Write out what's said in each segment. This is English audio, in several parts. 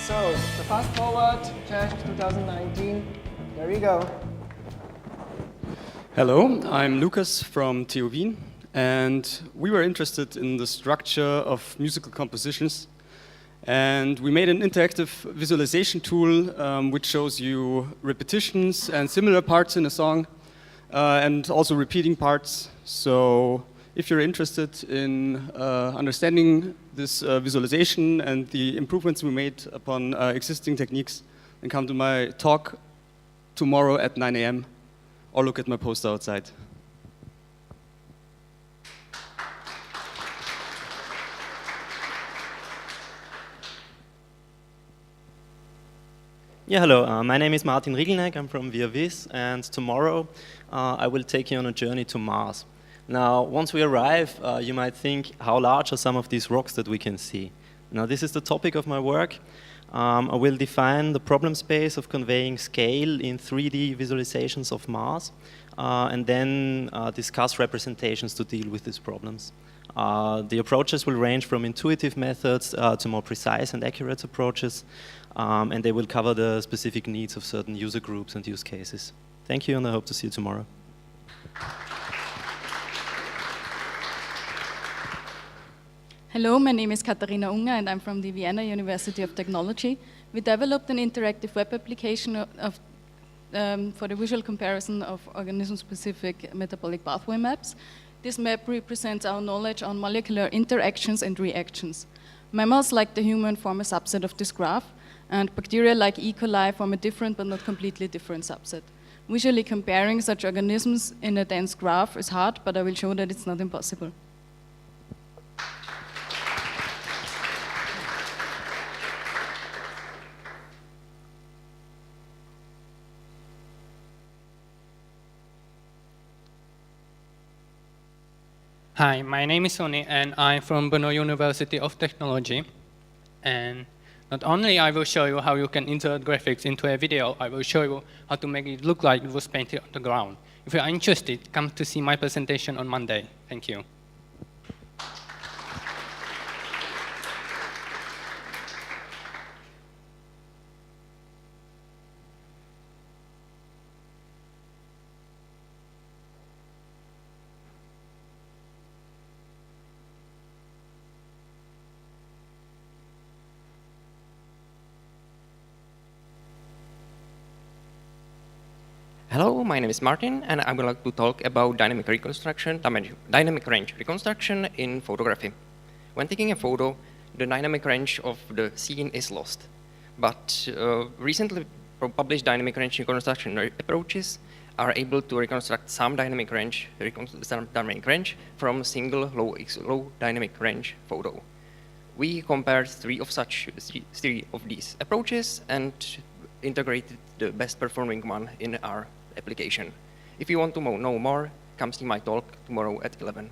So, the fast forward, test 2019. There you go. Hello, I'm Lucas from TU Wien, and we were interested in the structure of musical compositions. And we made an interactive visualization tool which shows you repetitions and similar parts in a song, and also repeating parts. So if you're interested in understanding this visualization and the improvements we made upon existing techniques, then come to my talk tomorrow at 9 a.m. or look at my poster outside. Yeah, hello. My name is Martin Riegelneck. I'm from VIA-WIS, and tomorrow I will take you on a journey to Mars. Now, once we arrive, you might think, how large are some of these rocks that we can see? Now, this is the topic of my work. I will define the problem space of conveying scale in 3D visualizations of Mars, and then discuss representations to deal with these problems. The approaches will range from intuitive methods to more precise and accurate approaches, and they will cover the specific needs of certain user groups and use cases. Thank you, and I hope to see you tomorrow. Hello, my name is Katharina Unger and I'm from the Vienna University of Technology. We developed an interactive web application for the visual comparison of organism-specific metabolic pathway maps. This map represents our knowledge on molecular interactions and reactions. Mammals, like the human, form a subset of this graph, and bacteria, like E. coli, form a different but not completely different subset. Visually comparing such organisms in a dense graph is hard, but I will show that it's not impossible. Hi, my name is Sony and I'm from Brno University of Technology. And not only I will show you how you can insert graphics into a video, I will show you how to make it look like it was painted on the ground. If you are interested, come to see my presentation on Monday. Thank you. Hello, my name is Martin, and I would like to talk about dynamic reconstruction, dynamic range reconstruction in photography. When taking a photo, the dynamic range of the scene is lost. But recently published dynamic range reconstruction approaches are able to reconstruct some dynamic range from single low dynamic range photo. We compared three of these approaches and integrated the best performing one in our application. If you want to know more, come see my talk tomorrow at 11.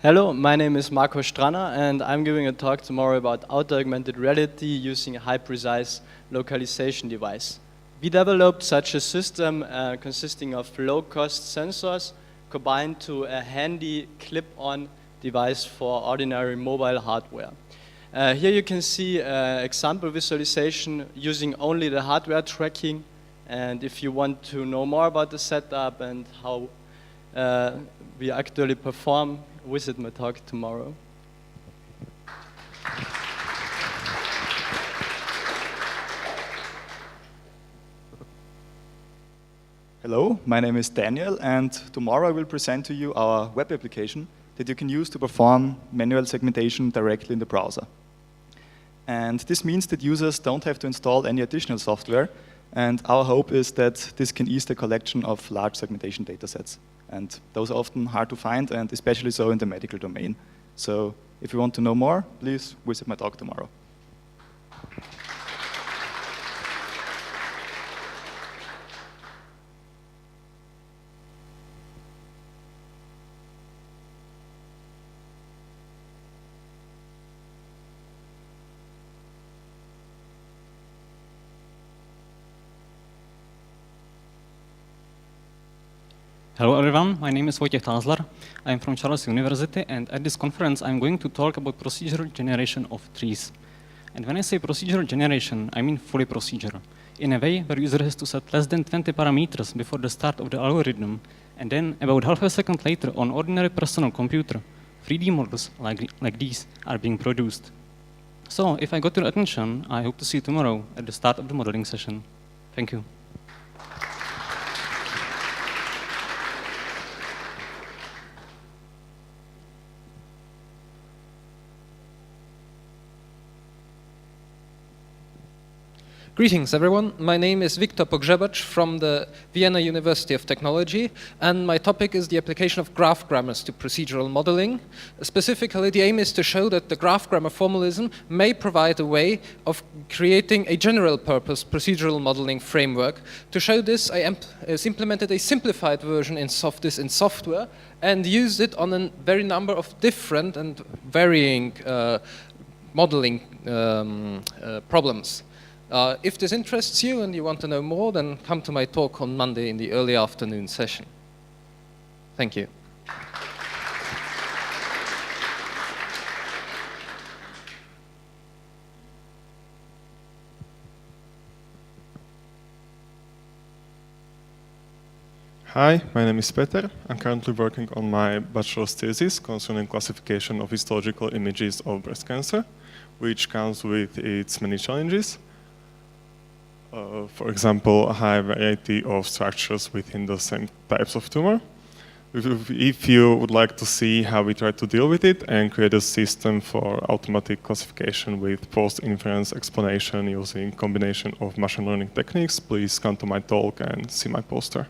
Hello, my name is Marco Strana and I'm giving a talk tomorrow about outer augmented reality using a high-precise localization device. We developed such a system consisting of low-cost sensors combined to a handy clip-on device for ordinary mobile hardware. Here you can see example visualization using only the hardware tracking, and if you want to know more about the setup and how we actually perform, visit my talk tomorrow. Hello, my name is Daniel, and tomorrow I will present to you our web application that you can use to perform manual segmentation directly in the browser. And this means that users don't have to install any additional software, and our hope is that this can ease the collection of large segmentation datasets. And those are often hard to find, and especially so in the medical domain. So if you want to know more, please visit my talk tomorrow. Hello everyone, my name is Wojciech Tazlar. I'm from Charles University, and at this conference I'm going to talk about procedural generation of trees. And when I say procedural generation, I mean fully procedural, in a way where user has to set less than 20 parameters before the start of the algorithm, and then about half a second later on ordinary personal computer, 3D models like these are being produced. So if I got your attention, I hope to see you tomorrow at the start of the modeling session. Thank you. Greetings, everyone. My name is Viktor Pogrzebacz from the Vienna University of Technology, and my topic is the application of graph grammars to procedural modeling. Specifically, the aim is to show that the graph grammar formalism may provide a way of creating a general-purpose procedural modeling framework. To show this, I implemented a simplified version in software and used it on a very number of different and varying modeling problems. If this interests you and you want to know more, then come to my talk on Monday in the early afternoon session. Thank you. Hi, my name is Peter. I'm currently working on my bachelor's thesis concerning classification of histological images of breast cancer, which comes with its many challenges. For example, a high variety of structures within the same types of tumor. If you would like to see how we try to deal with it and create a system for automatic classification with post-inference explanation using combination of machine learning techniques, please come to my talk and see my poster.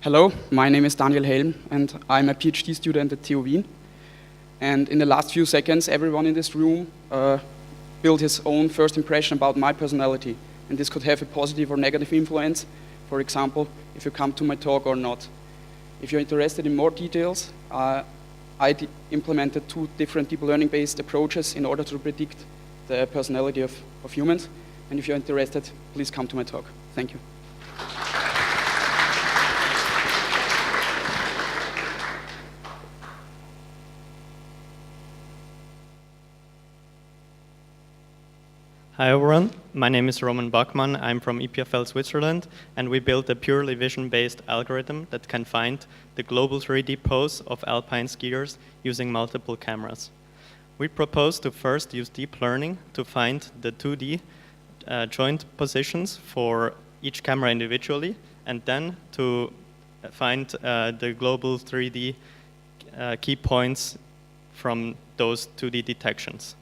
Hello, my name is Daniel Helm, and I'm a PhD student at TU Wien. And in the last few seconds, everyone in this room built his own first impression about my personality. And this could have a positive or negative influence, for example, if you come to my talk or not. If you're interested in more details, I implemented 2 different deep learning-based approaches in order to predict the personality of humans. And if you're interested, please come to my talk. Thank you. Hi everyone, my name is Roman Bachmann. I'm from EPFL Switzerland, and we built a purely vision-based algorithm that can find the global 3D pose of alpine skiers using multiple cameras. We propose to first use deep learning to find the 2D joint positions for each camera individually, and then to find the global 3D key points from those 2D detections.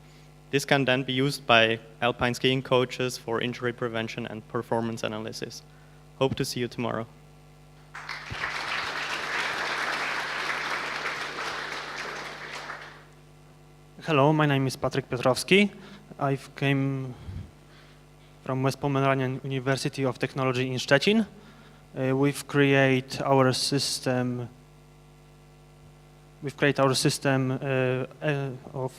This can then be used by alpine skiing coaches for injury prevention and performance analysis. Hope to see you tomorrow. Hello, my name is Patryk Piotrowski. I came from West Pomeranian University of Technology in Szczecin. We've created our system of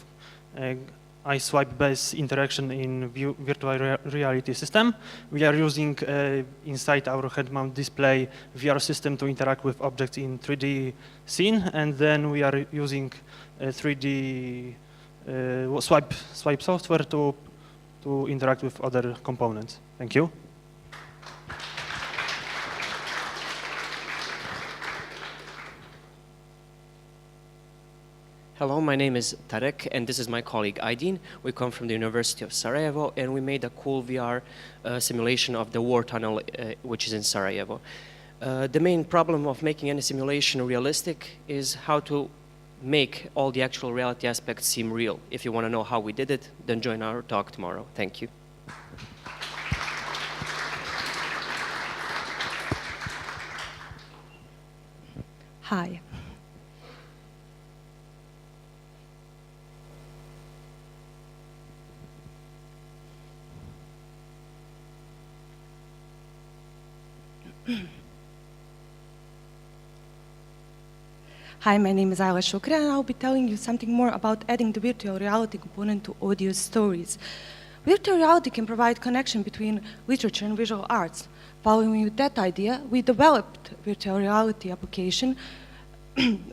I-swipe-based interaction in virtual reality system. We are using inside our head-mount display VR system to interact with objects in 3D scene, and then we are using 3D swipe software to interact with other components. Thank you. Hello, my name is Tarek, and this is my colleague Aydin. We come from the University of Sarajevo, and we made a cool VR simulation of the war tunnel, which is in Sarajevo. The main problem of making any simulation realistic is how to make all the actual reality aspects seem real. If you want to know how we did it, then join our talk tomorrow. Thank you. Hi. Hi, my name is Ayla Shukri, and I'll be telling you something more about adding the virtual reality component to audio stories. Virtual reality can provide connection between literature and visual arts. Following with that idea, we developed virtual reality application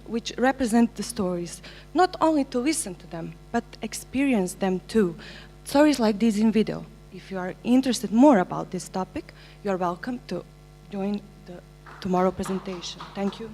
which represent the stories, not only to listen to them, but experience them too. Stories like this in video. If you are interested more about this topic, you are welcome to join the tomorrow presentation. Thank you.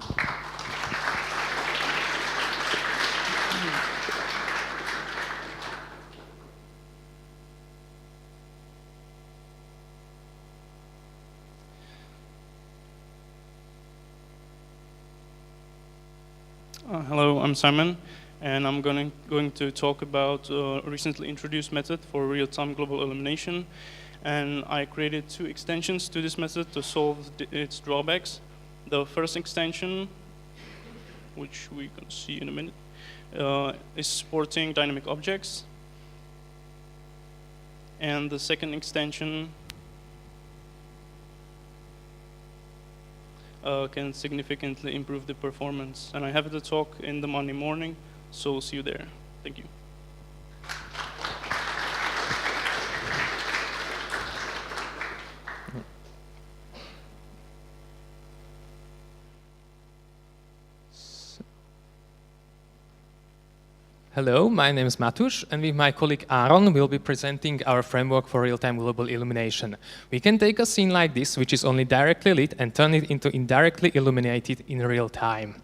Hello, I'm Simon, and I'm going to talk about a recently introduced method for real-time global illumination. And I created 2 extensions to this method to solve its drawbacks. The first extension, which we can see in a minute, is supporting dynamic objects. And the second extension can significantly improve the performance. And I have the talk in the Monday morning, so see you there. Thank you. Hello, my name is Matusz, and with my colleague Aaron, we'll be presenting our framework for real-time global illumination. We can take a scene like this, which is only directly lit, and turn it into indirectly illuminated in real time.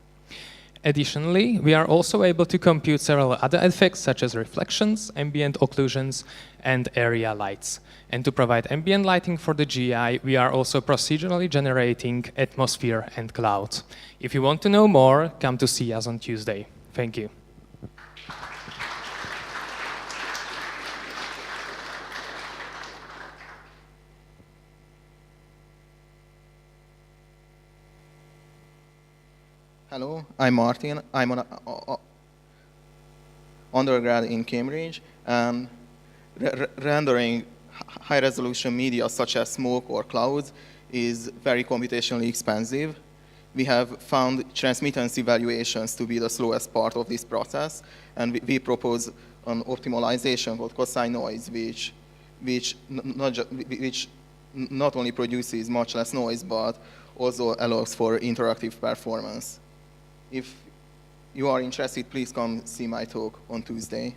Additionally, we are also able to compute several other effects, such as reflections, ambient occlusions, and area lights. And to provide ambient lighting for the GI, we are also procedurally generating atmosphere and clouds. If you want to know more, come to see us on Tuesday. Thank you. Hello, I'm Martin. I'm an undergrad in Cambridge, and rendering high-resolution media such as smoke or clouds is very computationally expensive. We have found transmittance evaluations to be the slowest part of this process, and we propose an optimization called cosine noise, which not only produces much less noise, but also allows for interactive performance. If you are interested, please come see my talk on Tuesday.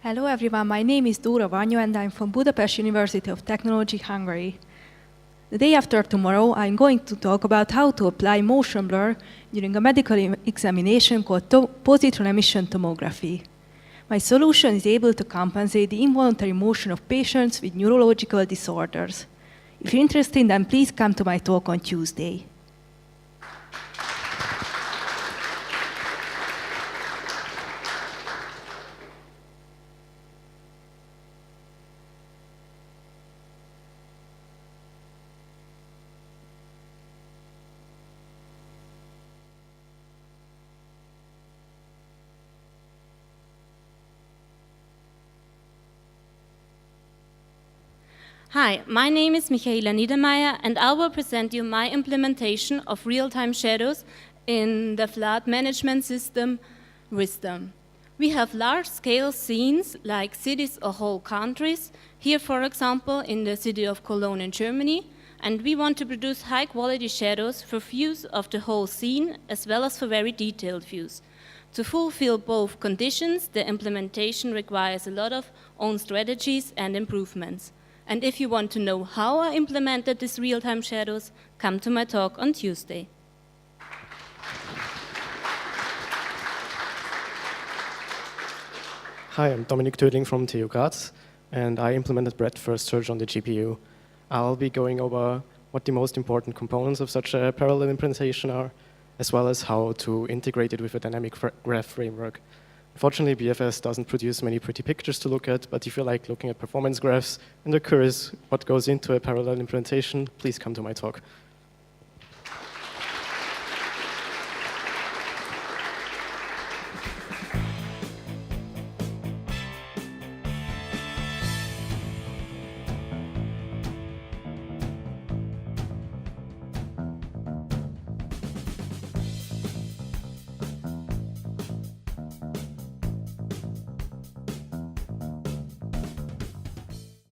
Hello everyone, my name is Dóra Vanya and I'm from Budapest University of Technology, Hungary. The day after tomorrow, I'm going to talk about how to apply motion blur during a medical examination called positron emission tomography. My solution is able to compensate the involuntary motion of patients with neurological disorders. If you're interested, then please come to my talk on Tuesday. Hi, my name is Michaela Niedermayer, and I will present you my implementation of real-time shadows in the flood management system, Wisdom. We have large-scale scenes like cities or whole countries, here for example in the city of Cologne in Germany, and we want to produce high-quality shadows for views of the whole scene as well as for very detailed views. To fulfill both conditions, the implementation requires a lot of own strategies and improvements. And if you want to know how I implemented these real-time shadows, come to my talk on Tuesday. Hi, I'm Dominik Tödling from TU Graz, and I implemented breadth-first search on the GPU. I'll be going over what the most important components of such a parallel implementation are, as well as how to integrate it with a dynamic graph framework. Unfortunately, BFS doesn't produce many pretty pictures to look at, but if you like looking at performance graphs and are curious what goes into a parallel implementation, please come to my talk.